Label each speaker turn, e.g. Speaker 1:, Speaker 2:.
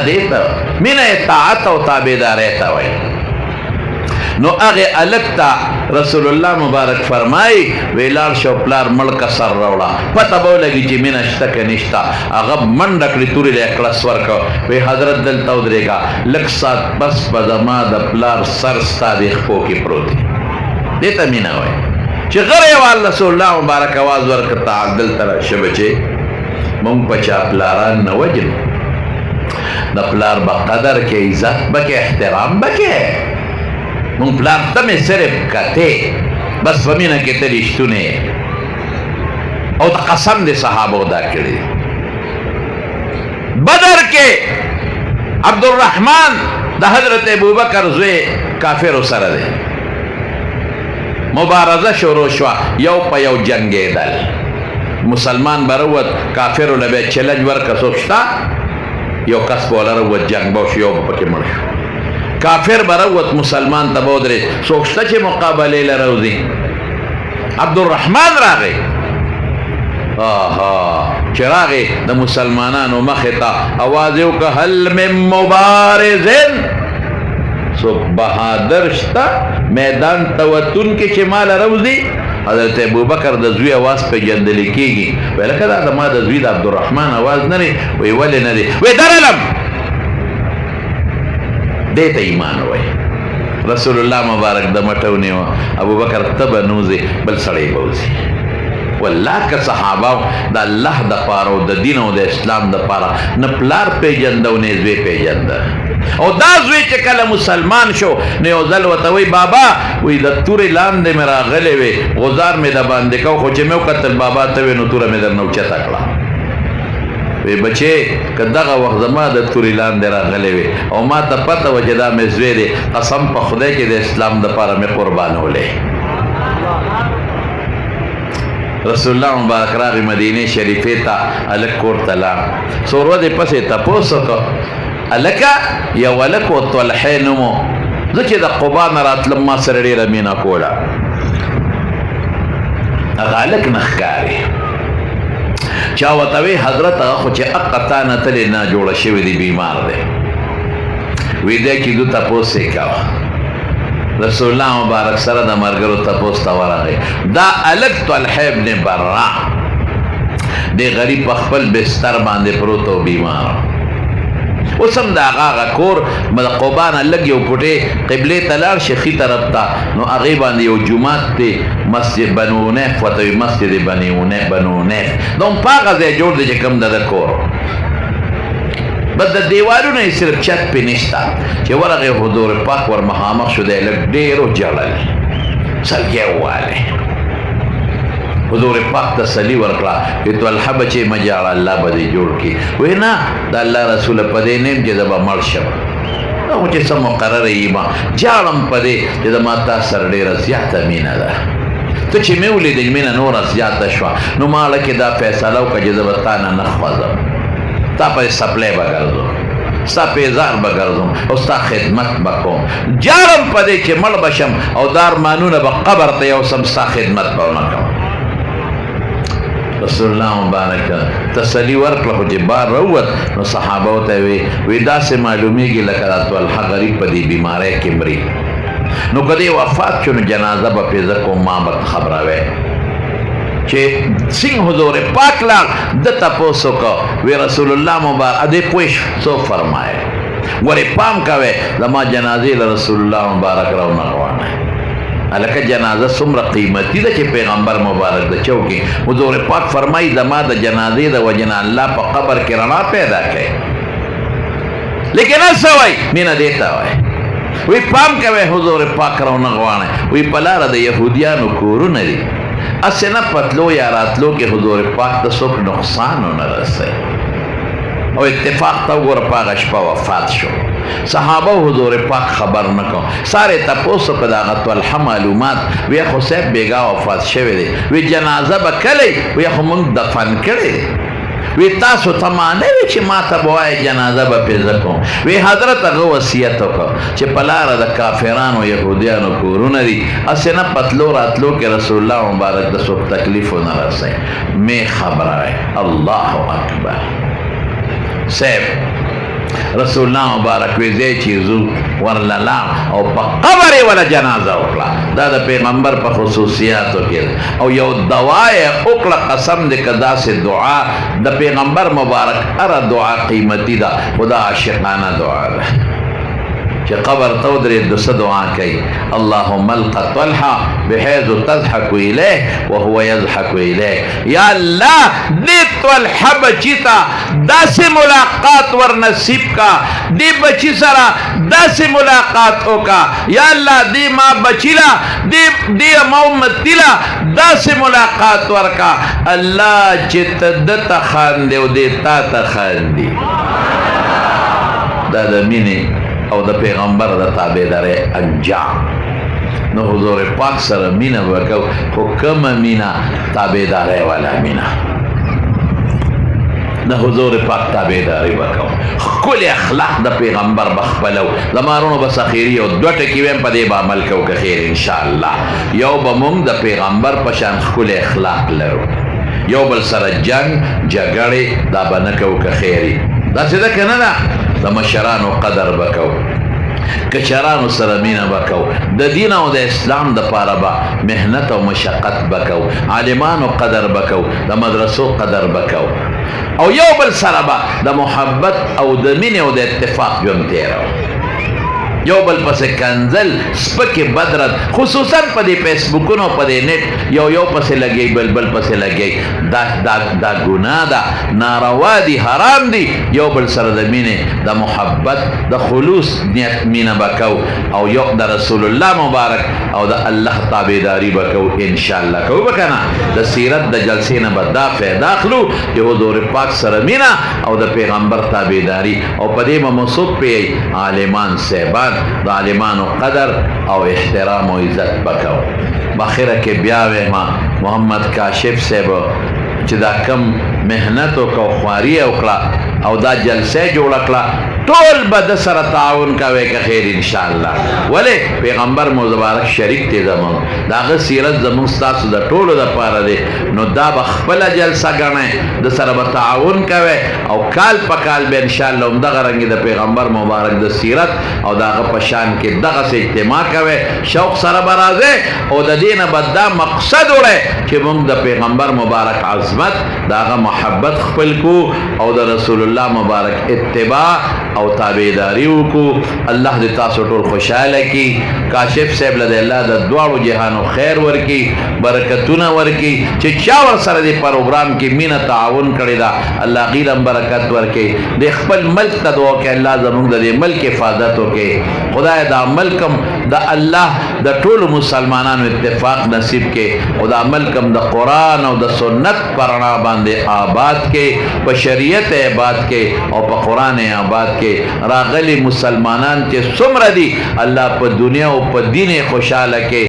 Speaker 1: دیتا مینا اطاعت و تابعداریتا وای. نو اغه الکتا رسول الله مبارک فرمای ویلار شو پلار ملک سر روڑا پتا بولگی چی مینا شتک نشتا اغب من رکلی توری لے اکلس ورکو وی حضرت دلتا ادرے گا لک سات بس بزما دا پلار سر ستا دیخ پوکی پروتی دیتا مینا وای چی غریوال رسول الله مبارک آواز ورکتا دلتا شبچے مونگ پچا پلاران نوجن دا پلار با قدر کے عزت بکے احترام بکے مونگ پلار تمہیں صرف کتے بس فمینہ کے تلیشتونے او دا قسم دے صحابہ دا کردی بدر کے عبدالرحمن دا حضرت ابوبکر زوے کافر و سر دے مبارزہ شروع شوا یو پا یو جنگے دل مسلمان بروت کافر و لبے چلنج ورکا سوچتا یو کس بولا روت جنگ باوش یو پاکی مرشو کافر بروت مسلمان تبود رے سوچتا چے مقابلے لروزی عبدالرحمن راگے چراغے دا مسلمانانو مخطا آوازیو کا حل من مبارزن سو بہادر شتا میدان توتن کے چے مال روزی حضرت ابوبکر دا زوی آواز پہ جندلی کی گی وی لکہ دا ما دا زوی دا عبدالرحمن آواز نرے وی ولی نرے وی در علم دیتا ایمان ہوئے رسول اللہ مبارک دا مٹونی ہوا ابوبکر تب نوزی بل سڑی بوزی واللہ کا صحابہ دا اللہ دا پارا دا دین و دا اسلام دا پارا نپلار پی جندہ و نیزوی پی جندہ او دا زوی چکل مسلمان شو نیو ذل و توی بابا وی دا توری لاندے میرا غلے وی غزار میں دا باندے کاؤ خوچے میں قتل بابا توی نو تورا میں در نوچہ تکلا وی بچے کدغا وقت زما دا توری لاندے را غلے وی او ما تا پتا وجدا میں زوی دے قسم پا خدے کے دے اسلام دا پارا میں قربان ہو لے رسول اللہ مبارک راغی مدینہ شریفی تا الک کورتلا سورو دے پسے تا پوسو کو الکا یا ولکو طلحے نمو ذکی دا قبان رات لما سرڑی رمینا کولا اغالک نخکاری چاوتاوی حضرت اخو چے اقتانا تلی نا جوڑا شوی دی بیمار دے ویدے کی دو تپوسے کوا رسول اللہ مبارک سر دا مرگرو تپوس تورا گئی دا الک طلحے ابن برا دے غریب اخبل بستر باندے پروتو بیمار اسم دا آغا کور قوبان لگ یو پوٹے قبلے تلار شیخی طرف تا نو اغیبان دیو جماعت تے مسجد بنو نیف وطوی مسجد بنو نیف دون پاگا زی جوڑ دے جکم دا کور بس دا دیوارو نا صرف چت پی نشتا چه ورغی حضور پاک ور محامق شده لگ دیرو جلل سلگے والے حضور پاک تسلی ورکلا کہ تو اللہ بچے مجاڑا اللہ بدے جوڑ کی وہی نا دا اللہ رسول پدے نیم جدبا مرشب مجھے سب مقرر ایمان جاڑم پدے جدبا تا سرڑے رسیاتا مینا دا تو چی مولی دج مینا نور رسیاتا شوا نو مالا کی دا فیصلو کا جدبا تانا نخوازم تا پا سپلے بگردو ستا پیزار بگردم او ستا خدمت بکوم جاڑم پدے چی مل بشم او دار مانون با قبر تیوسم ستا خدمت بونکم رسول اللہ مبارک تسلی ورکل خو جبار روت نو صحابہ ہوتا ہے وی دا سے معلومی گی لکا تو الحق غریب پا دی بیمارے کمری نو کدی وفات چونو جنازہ با پیزکو مابت خبراوے چھے سنگ حضور پاک لاغ دتا پوسو کو وی رسول اللہ مبارک ادے پوش سو فرمائے وری پام کوے لما جنازی لرسول اللہ مبارک رو نغوانا ہے لکہ جنازہ سمر قیمتی دا چے پیغمبر مبارک دا چوکی حضور پاک فرمائی دما دا جنازی دا وجنا اللہ پا قبر کرنا پیدا کئے لیکن ایسا وائی مینا دیتا وائی وی پام کوئے حضور پاک رو نغوانے وی پلارا دا یہودیانو کورو ندی اسے نا پتلو یا راتلو کہ حضور پاک دا سوک نقصانو نرسے او اتفاق تا گور پاک اشپا وفات شو صحابہ حضور پاک خبر نکو سارے تپوسو پداغت والحا معلومات وی اخو سیب بیگا وفات شوی دے وی جنازہ با کلی وی اخو منگ دفن کردے وی تاسو تمانے وی چی ما تبوائے جنازہ با پیزکو وی حضرت اگو وسیعتو کو چی پلارا دا کافرانو یہودیانو کورون دی اسے نا پتلو راتلو کے رسول اللہ مبارک دا سب تکلیفو نرسے میں خبر آئے اللہ اکبر سیب رسول الله مبارک وی زی چې زو ورللا او په قبر ولا جنازه وکړه. دا د پیغمبر په خصوصیاتو کې او یو دوای وکړه قسم دې کدا سے دعا د پیغمبر مبارک اره دعا قیمتي ده خدا عاشقانه دعا ده چې قبر ته ودرې د څه دعا کوي اللهم الق طلحه بحيث تضحك اليه وهو يضحك اليك. یا الله دې طلحه بچی ته داسې ملاقات ور نصیب کا دې بچی سره داسې ملاقات وکا. یا الله دې ما بچیلا دې ما امتیلا داسې ملاقات ورکا. الله چې تدته خاندي او دې تا ته خاندي. دا د مینې او د پیغمبر د تابعدارۍ انجام. نو حضور پاک سره مینه وکړو خو کومه مینه تابعدارۍ والا مینه د حضور پاک تابعداري وکړو. ښکلي اخلاق د پیغمبر به خپلو. زمارونو به سخیري او دوه ټکي ویم په دې به عمل کوو که خیر انشاءالله. یو به موږ د پیغمبر په شان ښکلي اخلاق لرو. یو بل سره جنګ جګړې دا به نه کوو که خیري. داسې ده که نه ده؟ د مشرانو قدر بکو کشرانو سره مینه بکو د دین او د اسلام د پاره به مهنت او مشقت بکو عالمانو قدر بکو د مدرسو قدر بکو او یو بل سره به د محبت او د مینې او د اتفاق ژوند تیرو. یو بل پسې کنزل سپکې بدرت خصوصا په دې فیسبوکونو په دې نیټ یو پسې لګي بل پسې لګي. دا ګناه ده ناروا دي حرام دي. یو بل سره د مینې د محبت د خلوص نیت مینه بکو او یو د رسول الله مبارک او د الله تابعداري بکو انشاءالله. کوو به که نه د سیرت د جلسې نه به دا فایده اخلو چې حضور پاک سره مینه او د پیغمبر تابعداري او په دې به مصب پی عالمان صاحبان د عالمانو قدر او احترام او عزت بکو. بخیره کې بیا ویما محمد کاشف صاحب چې دا کم مهنت وکړو خواري وکړه او دا جلسه جوړه کړه ټول به د سره تعاون کوي که خیر انشاءالله. ولې پیغمبر مو مبارک شریک دی زموږ د هغه سیرت زموږ ستاسو د ټولو دپاره دی. نو دا به خپله جلسه ګڼئ د سره به تعاون کوئ او کال په کال به انشاءالله همدغه رنګې د پیغمبر مبارک د سیرت او د هغه په شان کې دغسې اجتماع کوئ شوق سره به راځئ او د دې نه به دا مقصد وړئ چې موږ د پیغمبر مبارک عظمت د هغه محبت خپل کو او د رسول الله مبارک اتباع او تابعداري وکړو. الله دې تاسو ټول خوشاله کړي. کاشف صاحب له الله د دواړو جهانو خیر ورکړي برکتونه ورکړي. چې چا ورسره دې پروګرام کې مینه تعاون کړی ده الله غیر هم برکت ورکړي. د خپل ملک ته دعا کوي الله زموږ د دې ملک حفاظت وکړي. خدای دا ملکم د الله د ټولو مسلمانانو اتفاق نصیب کړي او دا ملکم د قرآن او د سنت پر رڼا باندې آباد کړي په شریعت آباد کړي او په قرآن آباد کړي. راغلي مسلمانان چې څومره دي الله په دنیا او په دین خوشاله کړي.